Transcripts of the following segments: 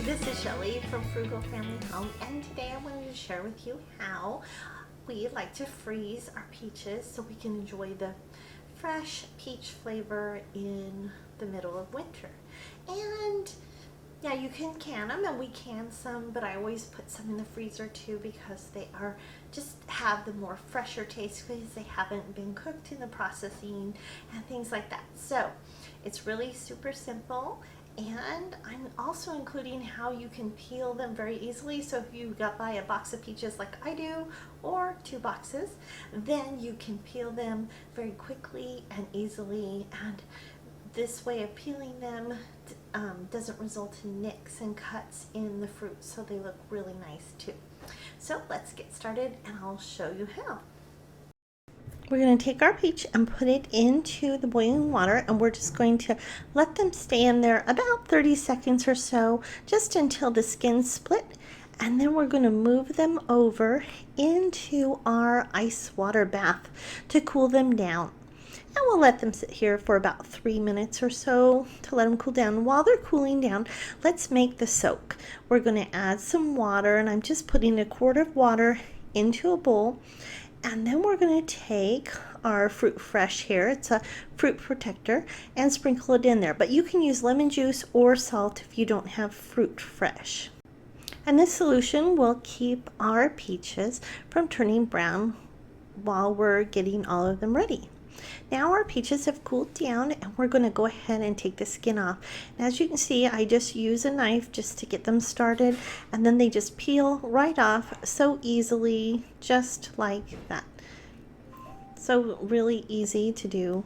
this is Shelly from Frugal Family Home, and today I wanted to share with you how we like to freeze our peaches so we can enjoy the fresh peach flavor in the middle of winter. And yeah, you can can them, and we can some, but I always put some in the freezer too because they are just have the more fresher taste because they haven't been cooked in the processing and things like that. So it's really super simple. And I'm also including how you can peel them very easily. So if you buy a box of peaches like I do, or 2 boxes, then you can peel them very quickly and easily. And this way of peeling them doesn't result in nicks and cuts in the fruit, so they look really nice too. So let's get started and I'll show you how. We're going to take our peach and put it into the boiling water, and we're just going to let them stay in there about 30 seconds or so, just until the skin split, and then we're going to move them over into our ice water bath to cool them down. And we'll let them sit here for about 3 minutes or so to let them cool down. While they're cooling down, let's make the soak. We're going to add some water, and I'm just putting a quart of water into a bowl. And then we're going to take our Fruit Fresh here, it's a fruit protector, and sprinkle it in there. But you can use lemon juice or salt if you don't have Fruit Fresh. And this solution will keep our peaches from turning brown while we're getting all of them ready. Now our peaches have cooled down, and we're going to go ahead and take the skin off. And as you can see, I just use a knife just to get them started, and then they just peel right off so easily, just like that. So really easy to do.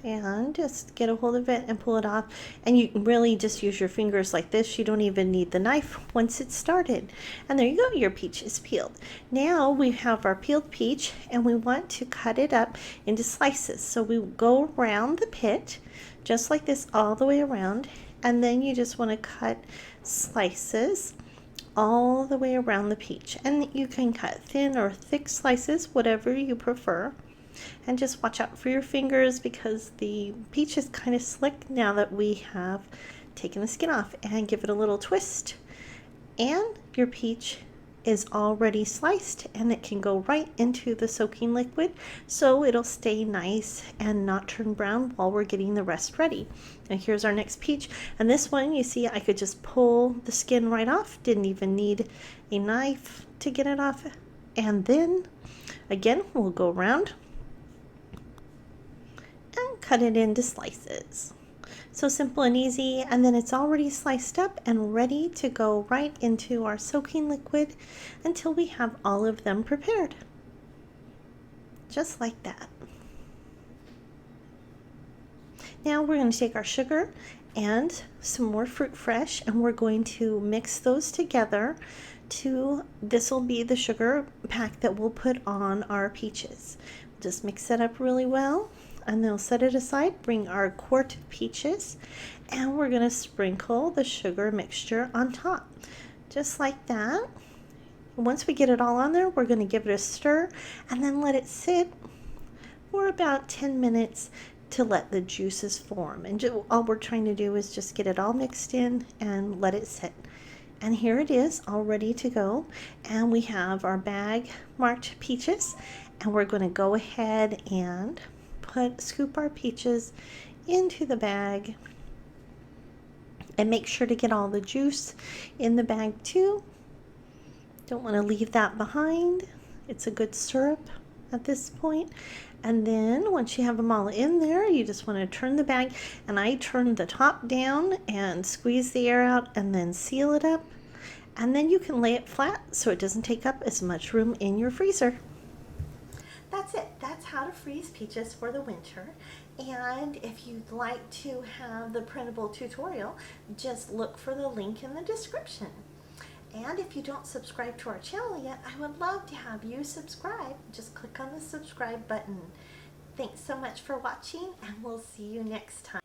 And just get a hold of it and pull it off, and you can really just use your fingers like this. You don't even need the knife once it's started. And there you go, your peach is peeled. Now we have our peeled peach, and we want to cut it up into slices. So we go around the pit just like this all the way around, and then you just want to cut slices all the way around the peach, and you can cut thin or thick slices, whatever you prefer. And just watch out for your fingers because the peach is kind of slick now that we have taken the skin off. And give it a little twist, and your peach is already sliced, and it can go right into the soaking liquid, so it'll stay nice and not turn brown while we're getting the rest ready. And here's our next peach, and this one, you see, I could just pull the skin right off, didn't even need a knife to get it off. And then again, we'll go around and cut it into slices. So simple and easy, and then it's already sliced up and ready to go right into our soaking liquid until we have all of them prepared. Just like that. Now we're going to take our sugar and some more Fruit Fresh, and we're going to mix those together this will be the sugar pack that we'll put on our peaches. Just mix it up really well, and then we'll set it aside. Bring our quart of peaches, and we're going to sprinkle the sugar mixture on top, just like that. Once we get it all on there, we're going to give it a stir, and then let it sit for about 10 minutes to let the juices form. And all we're trying to do is just get it all mixed in and let it sit. And here it is, all ready to go. And we have our bag marked peaches, and we're going to go ahead and scoop our peaches into the bag, and make sure to get all the juice in the bag too. Don't want to leave that behind. It's a good syrup at this point. And then once you have them all in there, you just want to turn the bag, and I turn the top down and squeeze the air out and then seal it up. And then you can lay it flat so it doesn't take up as much room in your freezer. That's it. That's how to freeze peaches for the winter. And if you'd like to have the printable tutorial, just look for the link in the description. And if you don't subscribe to our channel yet, I would love to have you subscribe. Just click on the subscribe button. Thanks so much for watching, and we'll see you next time.